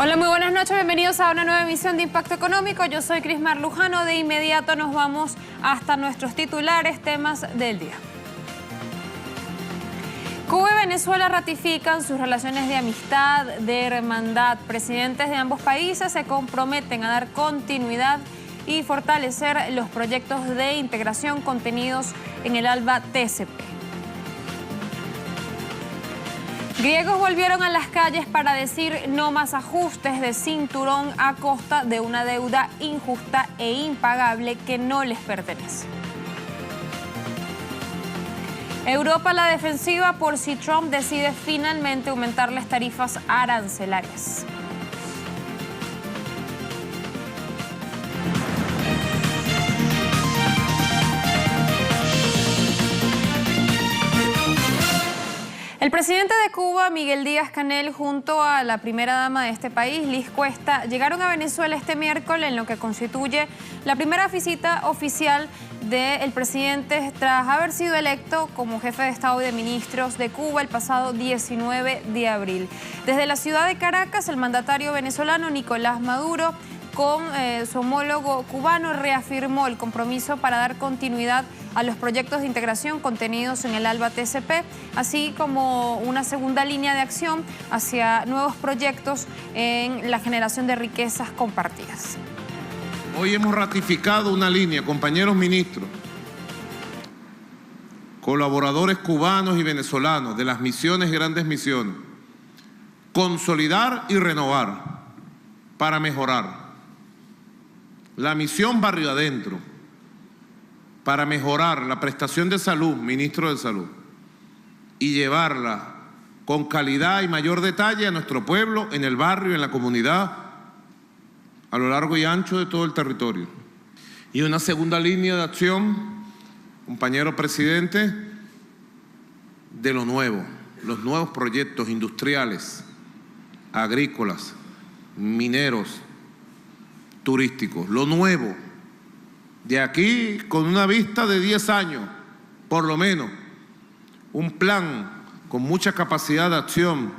Hola, muy buenas noches, bienvenidos a una nueva emisión de Impacto Económico. Yo soy Crismar Lujano. De inmediato nos vamos hasta nuestros titulares, temas del día. Cuba y Venezuela ratifican sus relaciones de amistad, de hermandad. Presidentes de ambos países se comprometen a dar continuidad y fortalecer los proyectos de integración contenidos en el ALBA TCP. Griegos volvieron a las calles para decir no más ajustes de cinturón a costa de una deuda injusta e impagable que no les pertenece. Europa a la defensiva por si Trump decide finalmente aumentar las tarifas arancelarias. El presidente de Cuba, Miguel Díaz-Canel, junto a la primera dama de este país, Liz Cuesta, llegaron a Venezuela este miércoles en lo que constituye la primera visita oficial del presidente tras haber sido electo como jefe de Estado y de Ministros de Cuba el pasado 19 de abril. Desde la ciudad de Caracas, el mandatario venezolano Nicolás Maduro, con su homólogo cubano, reafirmó el compromiso para dar continuidad a los proyectos de integración contenidos en el ALBA TCP, así como una segunda línea de acción hacia nuevos proyectos en la generación de riquezas compartidas. Hoy hemos ratificado una línea, compañeros ministros, colaboradores cubanos y venezolanos de las misiones, grandes misiones, consolidar y renovar para mejorar. La misión Barrio Adentro, para mejorar la prestación de salud, ministro de Salud, y llevarla con calidad y mayor detalle a nuestro pueblo, en el barrio, en la comunidad, a lo largo y ancho de todo el territorio. Y una segunda línea de acción, compañero presidente, de lo nuevo, los nuevos proyectos industriales, agrícolas, mineros, turísticos, lo nuevo, de aquí con una vista de 10 años, por lo menos, un plan con mucha capacidad de acción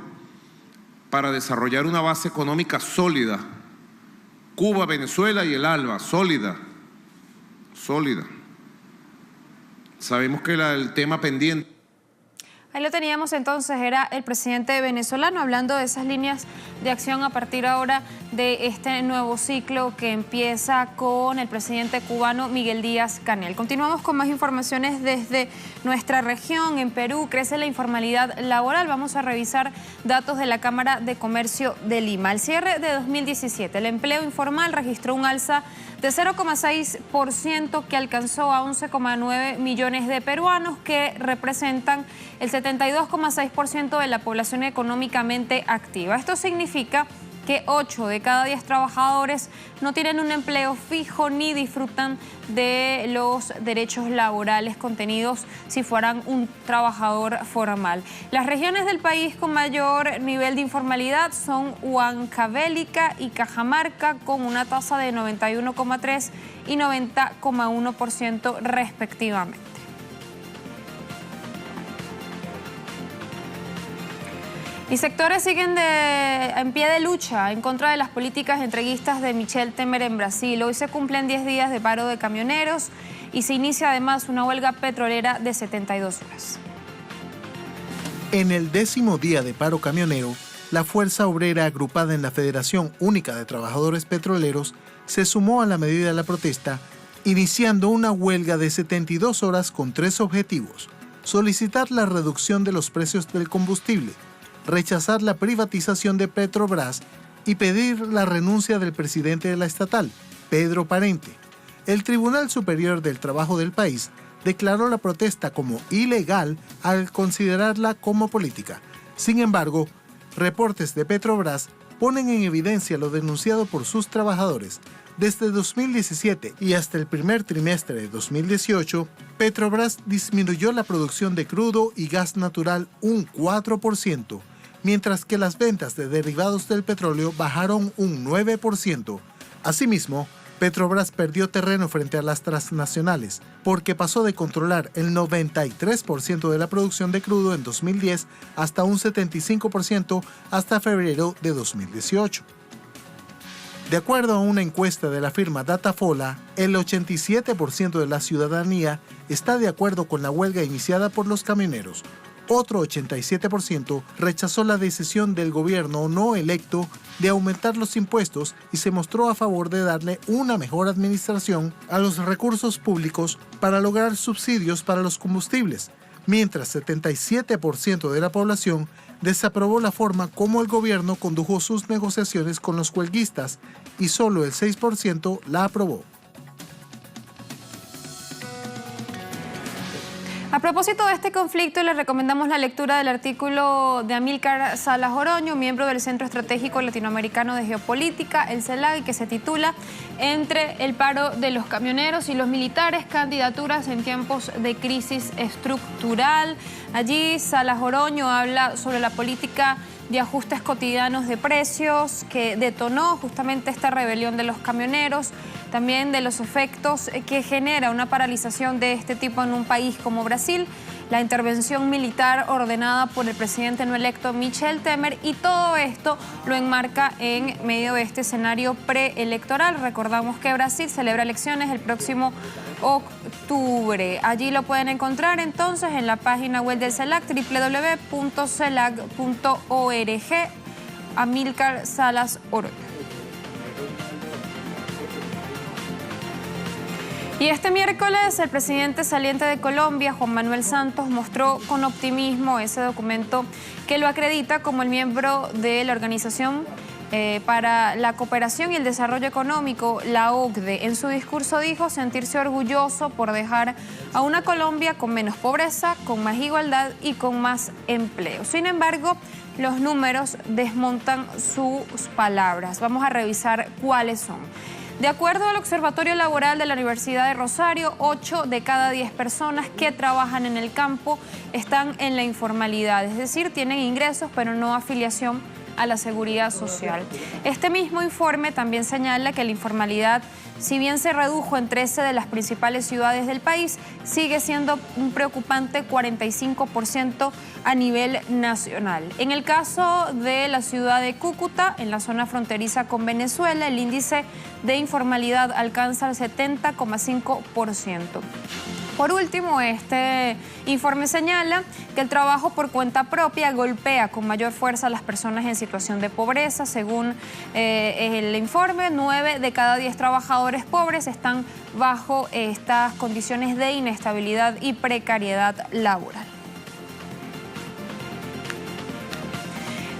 para desarrollar una base económica sólida, Cuba, Venezuela y el ALBA, sólida. Sabemos que el tema pendiente. Ahí lo teníamos entonces, era el presidente venezolano hablando de esas líneas de acción a partir ahora de este nuevo ciclo que empieza con el presidente cubano Miguel Díaz-Canel. Continuamos con más informaciones desde nuestra región. En Perú crece la informalidad laboral. Vamos a revisar datos de la Cámara de Comercio de Lima. Al cierre de 2017, el empleo informal registró un alza de 0,6% que alcanzó a 11,9 millones de peruanos, que representan el 72,6% de la población económicamente activa. Esto significa que 8 de cada 10 trabajadores no tienen un empleo fijo ni disfrutan de los derechos laborales contenidos si fueran un trabajador formal. Las regiones del país con mayor nivel de informalidad son Huancavelica y Cajamarca, con una tasa de 91,3% y 90,1% respectivamente. Y sectores siguen en pie de lucha en contra de las políticas entreguistas de Michel Temer en Brasil. Hoy se cumplen 10 días de paro de camioneros y se inicia además una huelga petrolera de 72 horas. En el 10º día de paro camionero, la Fuerza Obrera, agrupada en la Federación Única de Trabajadores Petroleros, se sumó a la medida de la protesta, iniciando una huelga de 72 horas con 3 objetivos: solicitar la reducción de los precios del combustible, rechazar la privatización de Petrobras y pedir la renuncia del presidente de la estatal, Pedro Parente. El Tribunal Superior del Trabajo del país declaró la protesta como ilegal al considerarla como política. Sin embargo, reportes de Petrobras ponen en evidencia lo denunciado por sus trabajadores. Desde 2017 y hasta el primer trimestre de 2018, Petrobras disminuyó la producción de crudo y gas natural un 4%, mientras que las ventas de derivados del petróleo bajaron un 9%. Asimismo, Petrobras perdió terreno frente a las transnacionales porque pasó de controlar el 93% de la producción de crudo en 2010 hasta un 75% hasta febrero de 2018. De acuerdo a una encuesta de la firma Datafola, el 87% de la ciudadanía está de acuerdo con la huelga iniciada por los camioneros. Otro 87% rechazó la decisión del gobierno no electo de aumentar los impuestos y se mostró a favor de darle una mejor administración a los recursos públicos para lograr subsidios para los combustibles, mientras 77% de la población desaprobó la forma como el gobierno condujo sus negociaciones con los huelguistas y solo el 6% la aprobó. A propósito de este conflicto, les recomendamos la lectura del artículo de Amílcar Salas Oroño, miembro del Centro Estratégico Latinoamericano de Geopolítica, el CELAG, que se titula Entre el paro de los camioneros y los militares, candidaturas en tiempos de crisis estructural. Allí Salas Oroño habla sobre la política de ajustes cotidianos de precios que detonó justamente esta rebelión de los camioneros, también de los efectos que genera una paralización de este tipo en un país como Brasil, la intervención militar ordenada por el presidente no electo Michel Temer, y todo esto lo enmarca en medio de este escenario preelectoral. Recordamos que Brasil celebra elecciones el próximo octubre. Allí lo pueden encontrar entonces en la página web del CELAC, www.celag.org. Amílcar Salas Oroño. Y este miércoles el presidente saliente de Colombia, Juan Manuel Santos, mostró con optimismo ese documento que lo acredita como el miembro de la Organización para la Cooperación y el Desarrollo Económico, la OCDE. En su discurso dijo sentirse orgulloso por dejar a una Colombia con menos pobreza, con más igualdad y con más empleo. Sin embargo, los números desmontan sus palabras. Vamos a revisar cuáles son. De acuerdo al Observatorio Laboral de la Universidad de Rosario, 8 de cada 10 personas que trabajan en el campo están en la informalidad, es decir, tienen ingresos pero no afiliación a la seguridad social. Este mismo informe también señala que la informalidad, si bien se redujo en 13 de las principales ciudades del país, sigue siendo un preocupante 45% a nivel nacional. En el caso de la ciudad de Cúcuta, en la zona fronteriza con Venezuela, el índice de informalidad alcanza el 70,5%. Por último, este informe señala que el trabajo por cuenta propia golpea con mayor fuerza a las personas en situación de pobreza. Según el informe, 9 de cada 10 trabajadores pobres están bajo estas condiciones de inestabilidad y precariedad laboral.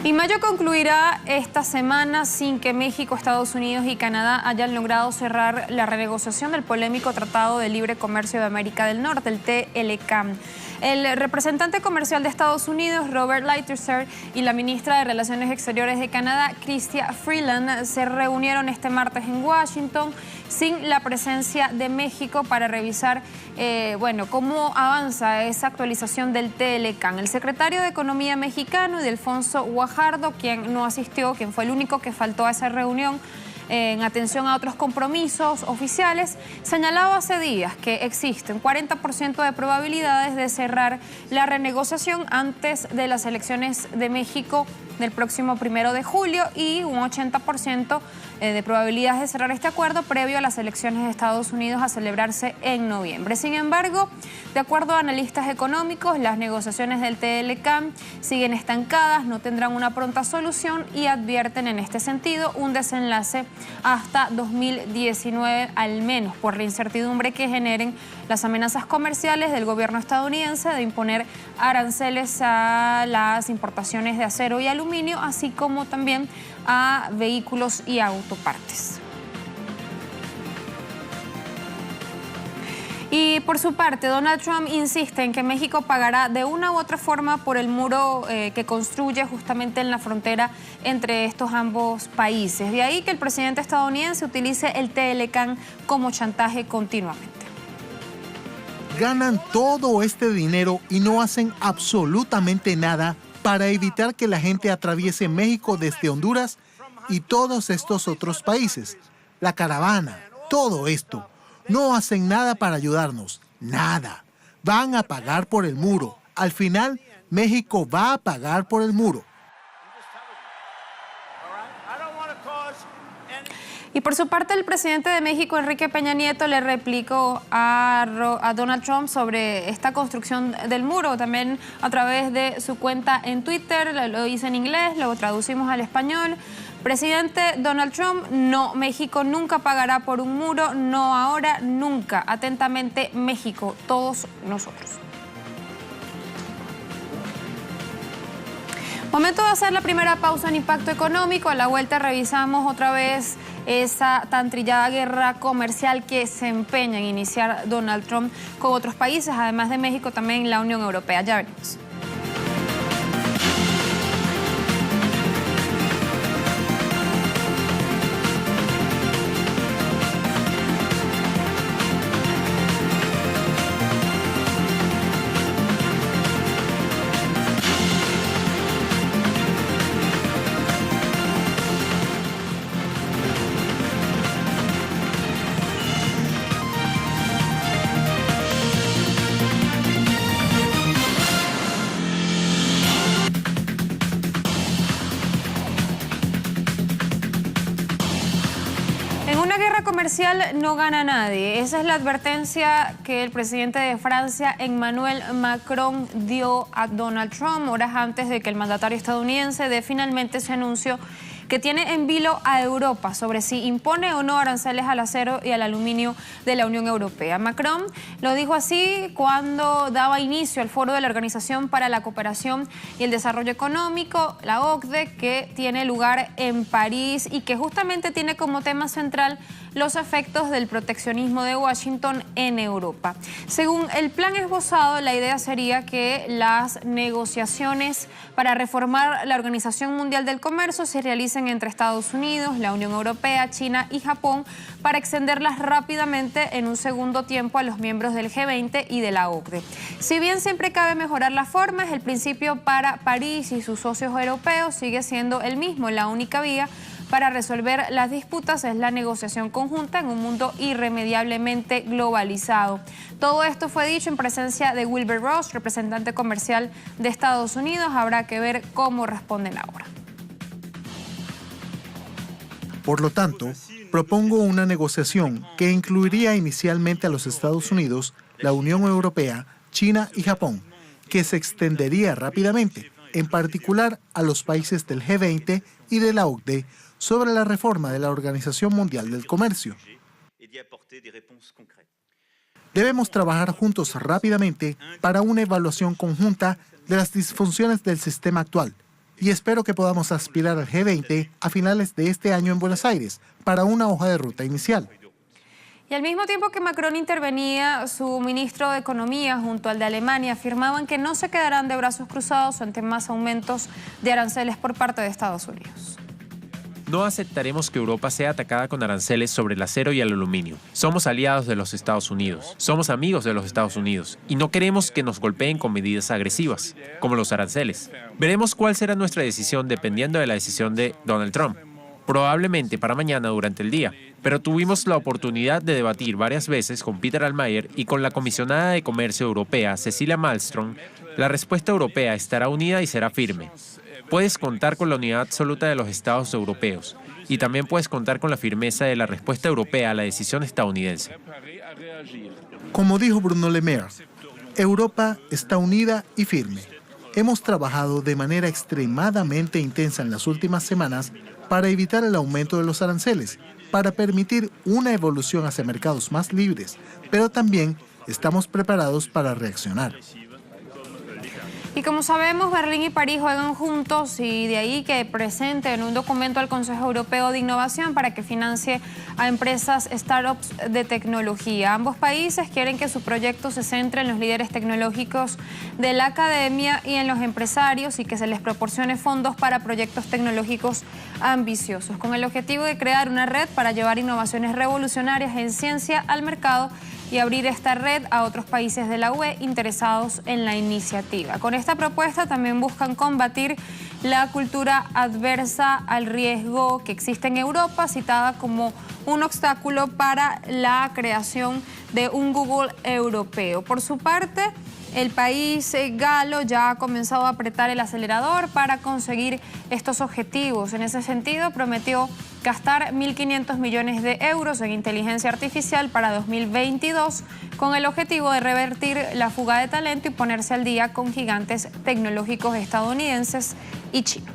Y mayo concluirá esta semana sin que México, Estados Unidos y Canadá hayan logrado cerrar la renegociación del polémico Tratado de Libre Comercio de América del Norte, el TLCAN. El representante comercial de Estados Unidos, Robert Lighthizer, y la ministra de Relaciones Exteriores de Canadá, Chrystia Freeland, se reunieron este martes en Washington sin la presencia de México para revisar cómo avanza esa actualización del TLCAN. El secretario de Economía mexicano, Ildefonso Guajardo, quien no asistió, quien fue el único que faltó a esa reunión, en atención a otros compromisos oficiales, señalaba hace días que existen 40% de probabilidades de cerrar la renegociación antes de las elecciones de México del próximo 1 de julio y un 80% de probabilidades de cerrar este acuerdo previo a las elecciones de Estados Unidos a celebrarse en noviembre. Sin embargo, de acuerdo a analistas económicos, las negociaciones del TLCAN siguen estancadas, no tendrán una pronta solución y advierten en este sentido un desenlace hasta 2019, al menos por la incertidumbre que generen las amenazas comerciales del gobierno estadounidense de imponer aranceles a las importaciones de acero y aluminio, así como también a vehículos y autopartes. Y por su parte, Donald Trump insiste en que México pagará de una u otra forma por el muro que construye justamente en la frontera entre estos ambos países. De ahí que el presidente estadounidense utilice el TLCAN como chantaje continuamente. Ganan todo este dinero y no hacen absolutamente nada para evitar que la gente atraviese México desde Honduras y todos estos otros países. La caravana, todo esto. No hacen nada para ayudarnos, nada. Van a pagar por el muro. Al final, México va a pagar por el muro. Y por su parte, el presidente de México, Enrique Peña Nieto, le replicó a Donald Trump sobre esta construcción del muro, también a través de su cuenta en Twitter. Lo dice en inglés, lo traducimos al español. Presidente Donald Trump, no, México nunca pagará por un muro, no ahora, nunca. Atentamente, México, todos nosotros. Momento de hacer la primera pausa en Impacto Económico. A la vuelta revisamos otra vez esa tan trillada guerra comercial que se empeña en iniciar Donald Trump con otros países, además de México, también la Unión Europea. Ya veremos. Comercial no gana nadie. Esa es la advertencia que el presidente de Francia, Emmanuel Macron, dio a Donald Trump horas antes de que el mandatario estadounidense dé finalmente ese anuncio que tiene en vilo a Europa sobre si impone o no aranceles al acero y al aluminio de la Unión Europea. Macron lo dijo así cuando daba inicio al foro de la Organización para la Cooperación y el Desarrollo Económico, la OCDE, que tiene lugar en París y que justamente tiene como tema central los efectos del proteccionismo de Washington en Europa. Según el plan esbozado, la idea sería que las negociaciones para reformar la Organización Mundial del Comercio se realicen entre Estados Unidos, la Unión Europea, China y Japón para extenderlas rápidamente en un segundo tiempo a los miembros del G20 y de la OCDE. Si bien siempre cabe mejorar las formas, el principio para París y sus socios europeos sigue siendo el mismo. La única vía para resolver las disputas es la negociación conjunta en un mundo irremediablemente globalizado. Todo esto fue dicho en presencia de Wilbur Ross, representante comercial de Estados Unidos. Habrá que ver cómo responden ahora. Por lo tanto, propongo una negociación que incluiría inicialmente a los Estados Unidos, la Unión Europea, China y Japón, que se extendería rápidamente, en particular a los países del G20 y de la OCDE, sobre la reforma de la Organización Mundial del Comercio. Debemos trabajar juntos rápidamente para una evaluación conjunta de las disfunciones del sistema actual y espero que podamos aspirar al G20 a finales de este año en Buenos Aires para una hoja de ruta inicial. Y al mismo tiempo que Macron intervenía, su ministro de Economía junto al de Alemania afirmaban que no se quedarán de brazos cruzados ante más aumentos de aranceles por parte de Estados Unidos. No aceptaremos que Europa sea atacada con aranceles sobre el acero y el aluminio. Somos aliados de los Estados Unidos, somos amigos de los Estados Unidos y no queremos que nos golpeen con medidas agresivas, como los aranceles. Veremos cuál será nuestra decisión dependiendo de la decisión de Donald Trump. Probablemente para mañana durante el día, pero tuvimos la oportunidad de debatir varias veces con Peter Altmaier y con la comisionada de Comercio Europea, Cecilia Malmström. La respuesta europea estará unida y será firme. Puedes contar con la unidad absoluta de los Estados europeos y también puedes contar con la firmeza de la respuesta europea a la decisión estadounidense. Como dijo Bruno Le Maire, Europa está unida y firme. Hemos trabajado de manera extremadamente intensa en las últimas semanas para evitar el aumento de los aranceles, para permitir una evolución hacia mercados más libres, pero también estamos preparados para reaccionar. Y como sabemos, Berlín y París juegan juntos y de ahí que presenten un documento al Consejo Europeo de Innovación para que financie a empresas startups de tecnología. Ambos países quieren que su proyecto se centre en los líderes tecnológicos de la academia y en los empresarios y que se les proporcione fondos para proyectos tecnológicos ambiciosos, con el objetivo de crear una red para llevar innovaciones revolucionarias en ciencia al mercado y abrir esta red a otros países de la UE interesados en la iniciativa. Con esta propuesta también buscan combatir la cultura adversa al riesgo que existe en Europa, citada como un obstáculo para la creación de un Google europeo. Por su parte, el país galo ya ha comenzado a apretar el acelerador para conseguir estos objetivos. En ese sentido, prometió gastar 1.500 millones de euros en inteligencia artificial para 2022 con el objetivo de revertir la fuga de talento y ponerse al día con gigantes tecnológicos estadounidenses y China.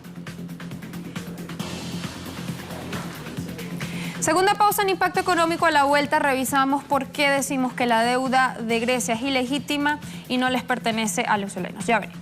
Segunda pausa en Impacto Económico. A la vuelta revisamos por qué decimos que la deuda de Grecia es ilegítima y no les pertenece a los helenos. Ya veremos.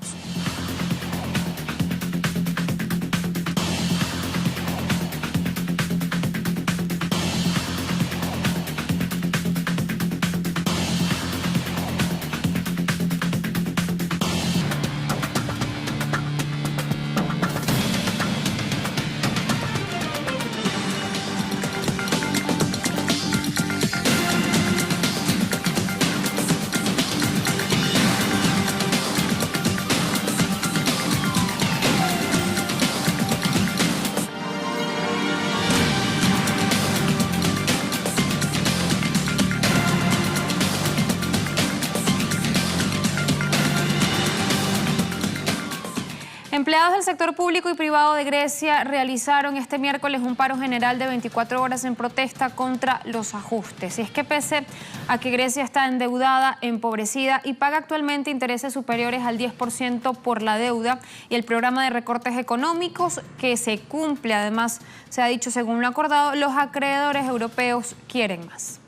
Empleados del sector público y privado de Grecia realizaron este miércoles un paro general de 24 horas en protesta contra los ajustes. Y es que pese a que Grecia está endeudada, empobrecida y paga actualmente intereses superiores al 10% por la deuda y el programa de recortes económicos que se cumple, además se ha dicho según lo acordado, los acreedores europeos quieren más.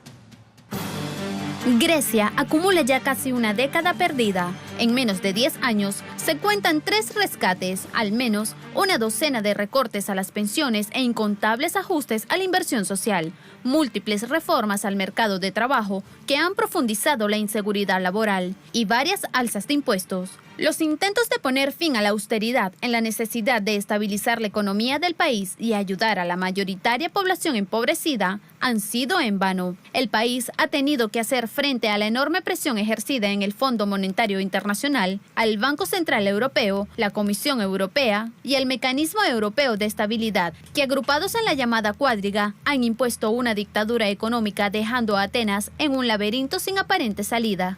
Grecia acumula ya casi una década perdida. En menos de 10 años se cuentan 3 rescates, al menos una docena de recortes a las pensiones e incontables ajustes a la inversión social, múltiples reformas al mercado de trabajo que han profundizado la inseguridad laboral y varias alzas de impuestos. Los intentos de poner fin a la austeridad en la necesidad de estabilizar la economía del país y ayudar a la mayoritaria población empobrecida han sido en vano. El país ha tenido que hacer frente a la enorme presión ejercida en el Fondo Monetario Internacional, al Banco Central Europeo, la Comisión Europea y el Mecanismo Europeo de Estabilidad, que agrupados en la llamada cuádriga han impuesto una dictadura económica dejando a Atenas en un laberinto sin aparente salida.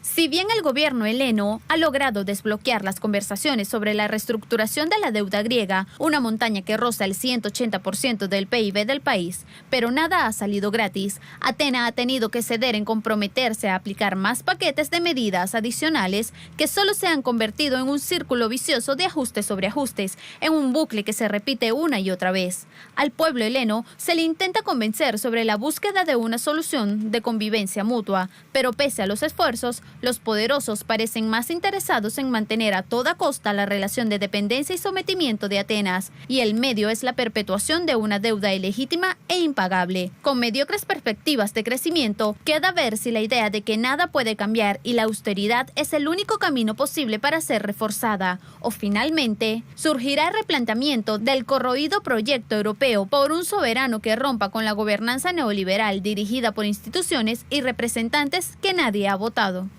Si bien el gobierno heleno ha logrado desbloquear las conversaciones sobre la reestructuración de la deuda griega, una montaña que roza el 180% del PIB del país, pero nada ha salido gratis, Atenas ha tenido que ceder en comprometerse a aplicar más paquetes de medidas adicionales que solo se han convertido en un círculo vicioso de ajustes sobre ajustes, en un bucle que se repite una y otra vez. Al pueblo heleno se le intenta convencer sobre la búsqueda de una solución de convivencia mutua, pero pese a los esfuerzos, los poderosos parecen más interesados en mantener a toda costa la relación de dependencia y sometimiento de Atenas, y el medio es la perpetuación de una deuda ilegítima e impagable. Con mediocres perspectivas de crecimiento, queda ver si la idea de que nada puede cambiar y la austeridad es el único camino posible para ser reforzada, o finalmente surgirá el replanteamiento del corroído proyecto europeo por un soberano que rompa con la gobernanza neoliberal dirigida por instituciones y representantes que nadie ha votado.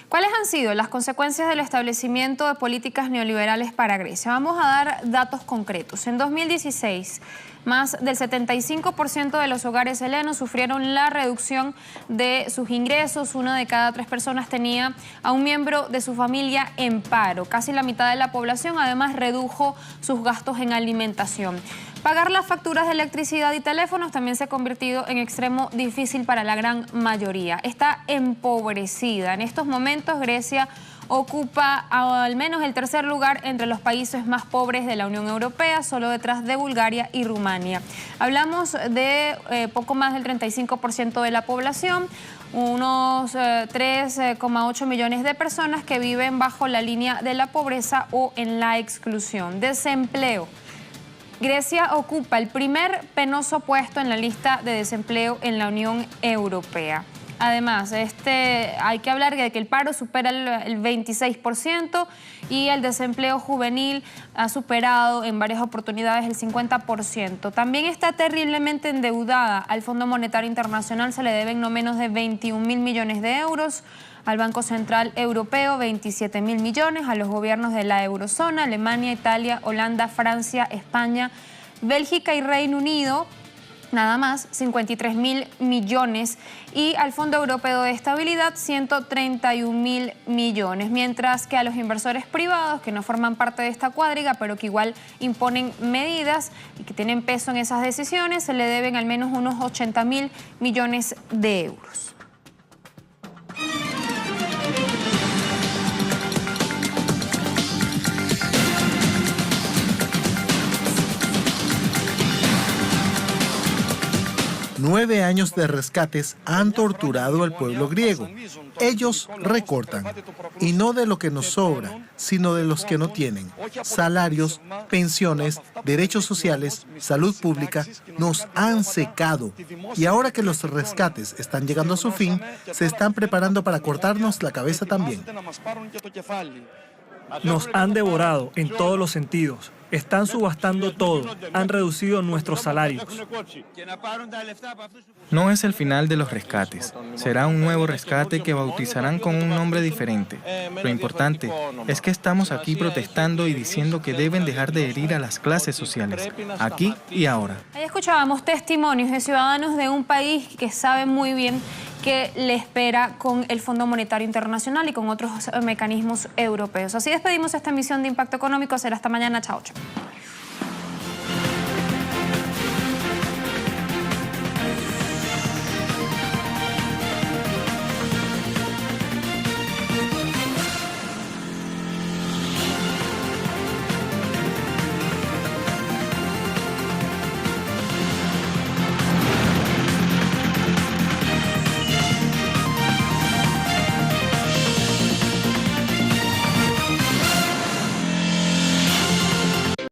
¿Cuáles han sido las consecuencias del establecimiento de políticas neoliberales para Grecia? Vamos a dar datos concretos. En 2016, más del 75% de los hogares helenos sufrieron la reducción de sus ingresos. 1 de cada 3 personas tenía a un miembro de su familia en paro. Casi la mitad de la población además redujo sus gastos en alimentación. Pagar las facturas de electricidad y teléfonos también se ha convertido en extremo difícil para la gran mayoría. Está empobrecida. En estos momentos Grecia ocupa al menos el 3er lugar entre los países más pobres de la Unión Europea, solo detrás de Bulgaria y Rumania. Hablamos de poco más del 35% de la población, unos 3,8 millones de personas que viven bajo la línea de la pobreza o en la exclusión. Desempleo. Grecia ocupa el primer penoso puesto en la lista de desempleo en la Unión Europea. Además, hay que hablar de que el paro supera el 26% y el desempleo juvenil ha superado en varias oportunidades el 50%. También está terriblemente endeudada. Al Fondo Monetario Internacional se le deben no menos de 21.000 millones de euros, al Banco Central Europeo 27.000 millones, a los gobiernos de la eurozona, Alemania, Italia, Holanda, Francia, España, Bélgica y Reino Unido, nada más 53.000 millones y al Fondo Europeo de Estabilidad 131.000 millones, mientras que a los inversores privados que no forman parte de esta cuadriga pero que igual imponen medidas y que tienen peso en esas decisiones se le deben al menos unos 80.000 millones de euros. Nueve años de rescates han torturado al pueblo griego. Ellos recortan, y no de lo que nos sobra, sino de los que no tienen. Salarios, pensiones, derechos sociales, salud pública, nos han secado. Y ahora que los rescates están llegando a su fin, se están preparando para cortarnos la cabeza también. Nos han devorado en todos los sentidos. Están subastando todo. Han reducido nuestros salarios. No es el final de los rescates. Será un nuevo rescate que bautizarán con un nombre diferente. Lo importante es que estamos aquí protestando y diciendo que deben dejar de herir a las clases sociales, aquí y ahora. Ahí escuchábamos testimonios de ciudadanos de un país que sabe muy bien que le espera con el Fondo Monetario Internacional y con otros mecanismos europeos. Así despedimos esta emisión de Impacto Económico. Será hasta mañana. Chao, chao.